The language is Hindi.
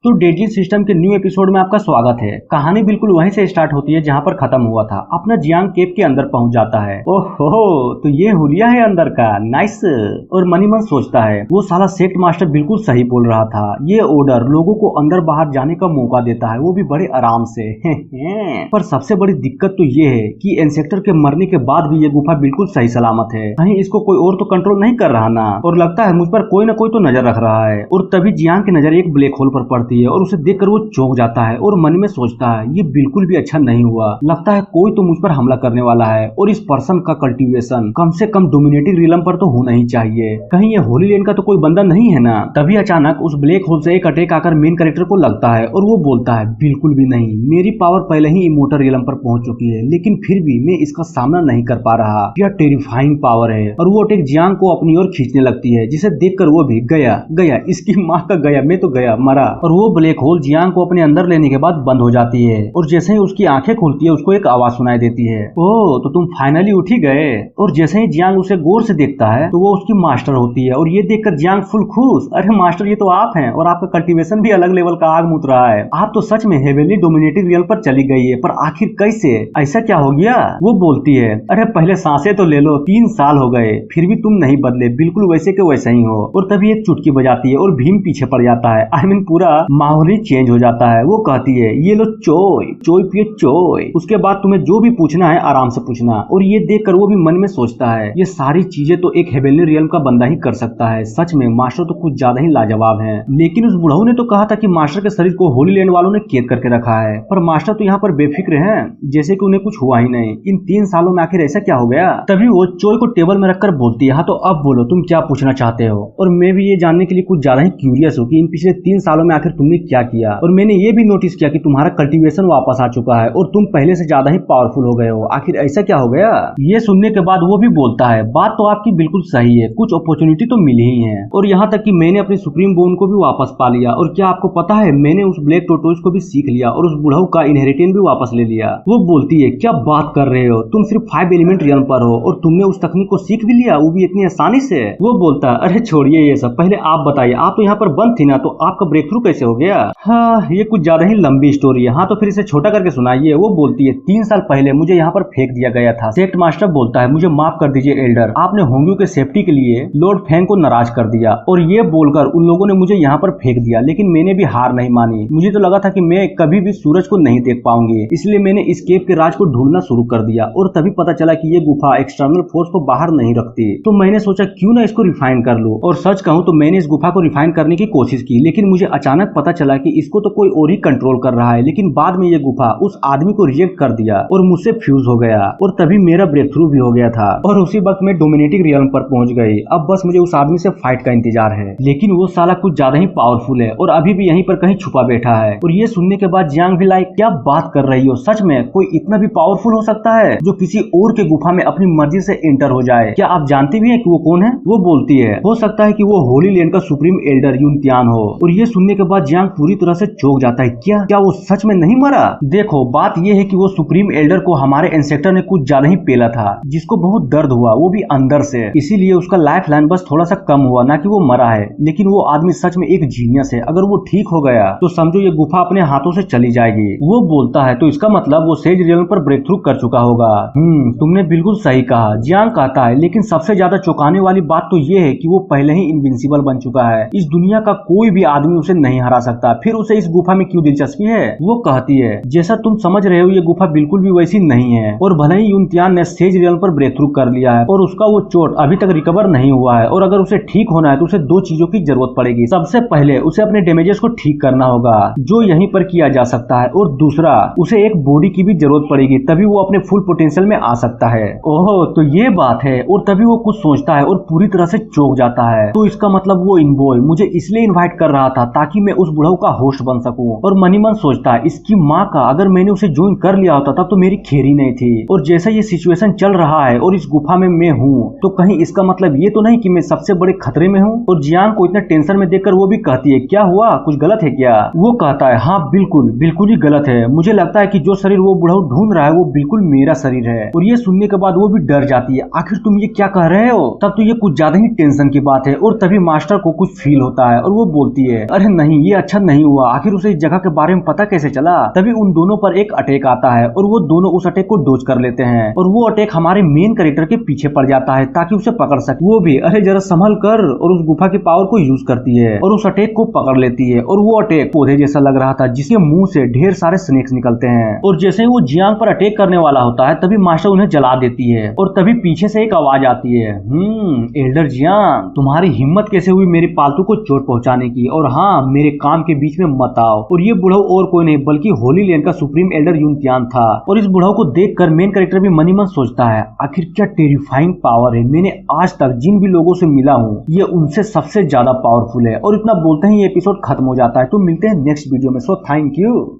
तो डेडली सिस्टम के न्यू एपिसोड में आपका स्वागत है। कहानी बिल्कुल वहीं से स्टार्ट होती है जहां पर खत्म हुआ था। अपना जियांग केव के अंदर पहुंच जाता है। ओहो, तो ये हुलिया है अंदर का, नाइस। और मनी मन सोचता है वो साला सेक्ट मास्टर बिल्कुल सही बोल रहा था। ये ऑर्डर लोगों को अंदर बाहर जाने का मौका देता है, वो भी बड़े आराम से। पर सबसे बड़ी दिक्कत तो ये है कि इंसेक्टर के मरने के बाद भी ये गुफा बिल्कुल सही सलामत है। कहीं इसको कोई और तो कंट्रोल नहीं कर रहा ना। और लगता है मुझ पर कोई ना कोई तो नजर रख रहा है। और तभी जियांग की नजर एक ब्लैक होल पर पड़ती है और उसे देखकर वो चौंक जाता है और मन में सोचता है ये बिल्कुल भी अच्छा नहीं हुआ। लगता है कोई तो मुझ पर हमला करने वाला है और इस पर्सन का कल्टीवेशन कम से कम डोमिनेटिंग रिलम पर तो होना ही चाहिए। कहीं ये होली लैंड का तो कोई बंदा नहीं है ना। तभी अचानक उस ब्लैक होल से एक अटैक आकर मेन कैरेक्टर को लगता है और वो बोलता है बिल्कुल भी नहीं, मेरी पावर पहले ही इमोर्टल रिलम पर पहुंच चुकी है, लेकिन फिर भी मैं इसका सामना नहीं कर पा रहा। यह टेरिफाइंग पावर है। और वो अटैक जियांग को अपनी ओर खींचने लगती है, जिसे देखकर वो भी गया गया, इसकी माँ का गया, मैं तो गया मरा। और वो ब्लैक होल जियांग को अपने अंदर लेने के बाद बंद हो जाती है और जैसे ही उसकी आंखें खुलती है उसको एक आवाज सुनाई देती है, ओह तो तुम फाइनली उठ ही गए। और जैसे ही जियांग उसे गौर से देखता है तो वो उसकी मास्टर होती है और ये देखकर जियांग फुल खुश, अरे मास्टर ये तो आप हैं और आपका कल्टीवेशन भी अलग लेवल का आग मूत रहा है। आप तो सच में हेवेनली डोमिनेटिंग रियल पर चली गई है, पर आखिर कैसे, ऐसा क्या हो गया। वो बोलती है अरे पहले सांसें तो ले लो, 3 साल हो गए फिर भी तुम नहीं बदले, बिल्कुल वैसे के वैसे ही हो। और तभी एक चुटकी बजाती है और भीम पीछे पड़ जाता है। आई मीन पूरा माहौल ही चेंज हो जाता है। वो कहती है ये लो चोय चोय पिए चोय, उसके बाद तुम्हें जो भी पूछना है आराम से पूछना। और ये देखकर वो भी मन में सोचता है ये सारी चीजें तो एक हेवेनली रियल्म का बंदा ही कर सकता है। सच में मास्टर तो कुछ ज्यादा ही लाजवाब है। लेकिन उस बुढ़ऊ ने तो कहा था कि मास्टर के शरीर को होली लैंड वालों ने कैद करके रखा है, पर मास्टर तो यहाँ पर बेफिक्र हैं, जैसे कि उन्हें कुछ हुआ ही नहीं। इन 3 सालों में आखिर ऐसा क्या हो गया। तभी वो चोय को टेबल में रखकर बोलती है हाँ तो अब बोलो तुम क्या पूछना चाहते हो। और मैं भी ये जानने के लिए कुछ ज्यादा ही क्यूरियस हूँ कि इन पिछले 3 सालों में आखिर तुमने क्या किया। और मैंने ये भी नोटिस किया कि तुम्हारा कल्टीवेशन वापस आ चुका है और तुम पहले से ज्यादा ही पावरफुल हो गए हो, आखिर ऐसा क्या हो गया। ये सुनने के बाद वो भी बोलता है बात तो आपकी बिल्कुल सही है, कुछ अपॉर्चुनिटी तो मिली ही है और यहाँ तक कि मैंने अपनी सुप्रीम बोन को भी वापस पा लिया। और क्या आपको पता है मैंने उस ब्लैक टोटोइस को भी सीख लिया और उस बुढ़ऊ का इनहेरिटेंस भी वापस ले लिया। वो बोलती है क्या बात कर रहे हो, तुम सिर्फ 5 एलिमेंट रियल्म पर हो और तुमने उस तकनीक को सीख भी लिया, वो भी इतनी आसानी से। वो बोलता है अरे छोड़िए ये सब, पहले आप बताइए, आप तो यहाँ पर बंद थी ना, तो आपका ब्रेक थ्रू कैसे हो गया। हाँ ये कुछ ज्यादा ही लंबी स्टोरी है, हाँ तो फिर इसे छोटा करके सुनाइए। वो बोलती है 3 साल पहले मुझे यहाँ पर फेंक दिया गया था। सेक्ट मास्टर बोलता है मुझे माफ कर दीजिए एल्डर, आपने होंग्यू के सेफ्टी के लिए लॉर्ड फैंग को नाराज कर दिया। और ये बोलकर उन लोगों ने मुझे यहाँ पर फेंक दिया, लेकिन मैंने भी हार नहीं मानी। मुझे तो लगा था कि मैं कभी भी सूरज को नहीं देख पाऊंगी, इसलिए मैंने इस केव के राज को ढूंढना शुरू कर दिया। और तभी पता चला कि ये गुफा एक्सटर्नल फोर्स को बाहर नहीं रखती, तो मैंने सोचा क्यों ना इसको रिफाइन कर लूं। और सच कहूं तो मैंने इस गुफा को रिफाइन करने की कोशिश की, लेकिन मुझे अचानक पता चला कि इसको तो कोई और ही कंट्रोल कर रहा है। लेकिन बाद में ये गुफा उस आदमी को रिजेक्ट कर दिया और मुझसे फ्यूज हो गया और तभी मेरा ब्रेक थ्रू भी हो गया था। और उसी वक्त मैं डोमिनेटिंग रियल्म पर पहुंच गई। अब बस मुझे उस आदमी से फाइट का इंतजार है, लेकिन वो साला कुछ ज्यादा ही पावरफुल है और अभी भी यहीं पर कहीं छुपा बैठा है। और ये सुनने के बाद जियांग भी लाइक क्या बात कर रही हो, सच में कोई इतना भी पावरफुल हो सकता है जो किसी और के गुफा में अपनी मर्जी से एंटर हो जाए। क्या आप जानते भी हैं कि वो कौन है। वो बोलती है हो सकता है कि वो होली लैंड का सुप्रीम एल्डर युनतियान हो। और ये सुनने के बाद जियांग पूरी तरह से चौंक जाता है, क्या वो सच में नहीं मरा। देखो बात ये है कि वो सुप्रीम एल्डर को हमारे इंसेक्टर ने कुछ ज्यादा ही पेला था, जिसको बहुत दर्द हुआ, वो भी अंदर से, इसीलिए उसका लाइफ लाइन बस थोड़ा सा कम हुआ, ना कि वो मरा है। लेकिन वो आदमी सच में एक जीनियस है, अगर वो ठीक हो गया तो समझो ये गुफा अपने हाथों से चली जाएगी। वो बोलता है तो इसका मतलब वो सेज रियल्म पर ब्रेक थ्रू कर चुका होगा। तुमने बिल्कुल सही कहा, जियांग कहता है, लेकिन सबसे ज्यादा चौंकाने वाली बात तो ये है कि वो पहले ही इनविंसिबल बन चुका है। इस दुनिया का कोई भी आदमी उसे नहीं हरा सकता, फिर उसे इस गुफा में क्यों दिलचस्पी है। वो कहती है जैसा तुम समझ रहे हो ये गुफा बिल्कुल भी वैसी नहीं है और भले ही युनतियान ने सेज रियल्म पर ब्रेक थ्रू कर लिया है और उसका वो चोट अभी तक रिकवर नहीं हुआ है। और अगर उसे ठीक होना है तो उसे 2 चीजों की जरूरत पड़ेगी। सबसे पहले उसे अपने डैमेजेस को ठीक करना होगा, जो यहीं पर किया जा सकता है, और दूसरा उसे एक बॉडी की भी जरूरत पड़ेगी, तभी वो अपने फुल पोटेंशियल में आ सकता है। ओह तो ये बात है। और तभी वो कुछ सोचता है और पूरी तरह से चौंक जाता है। तो इसका मतलब वो इनबॉय मुझे इसलिए इनवाइट कर रहा था ताकि मैं उस बुढ़ऊ का होस्ट बन सकूं। और मनी मन सोचता है इसकी माँ का, अगर मैंने उसे ज्वाइन कर लिया होता तब तो मेरी खेरी नहीं थी। और जैसा ये सिचुएशन चल रहा है और इस गुफा में मैं हूँ, तो कहीं इसका मतलब ये तो नहीं कि मैं सबसे बड़े खतरे में हूँ। और जियांग को इतना टेंशन में देखकर वो भी कहती है क्या हुआ, कुछ गलत है क्या। वो कहता है हाँ बिल्कुल ही गलत है, मुझे लगता है कि जो शरीर वो बुढ़ऊ ढूंढ रहा है वो बिल्कुल मेरा शरीर है। और ये सुनने के बाद वो भी डर जाती है, आखिर तुम ये क्या कह रहे हो। तब तो ये कुछ ज्यादा ही टेंशन की बात है। और तभी मास्टर को कुछ फील होता है और वो बोलती है अरे नहीं, ये अच्छा नहीं हुआ, आखिर उसे इस जगह के बारे में पता कैसे चला। तभी उन दोनों पर एक अटैक आता है और वो दोनों उस अटैक को डोज कर लेते हैं और वो अटैक हमारे मेन कैरेक्टर के पीछे पड़ जाता है ताकि उसे पकड़ सके। वो भी अरे जरा संभल कर और उस गुफा की पावर को यूज करती है और उस अटैक को पकड़ लेती है। और वो अटैक पौधे जैसा लग रहा था जिसके मुंह से ढेर सारे स्नेक्स निकलते हैं और जैसे ही वो जियांग पर अटैक करने वाला होता है तभी मास्टर उन्हें जला देती है और तभी पीछे से एक आवाज आती है, एल्डर जियांग, तुम्हारी हिम्मत कैसे हुई मेरे पालतू को चोट पहुंचाने की, और हाँ, मेरे काम के बीच में मत आओ। और ये बुढ़ऊ और कोई नहीं बल्कि होली लैंड का सुप्रीम एल्डर युनतियान था। और इस बुढ़ऊ को देखकर मेन कैरेक्टर भी मनी मन सोचता है, आखिर क्या टेरिफाइंग पावर है, मैंने आज तक जिन भी लोगों से मिला हूँ ये उनसे सबसे ज्यादा पावरफुल है। और इतना बोलते ही ये एपिसोड खत्म हो जाता है। तो मिलते हैं नेक्स्ट वीडियो में। So thank you.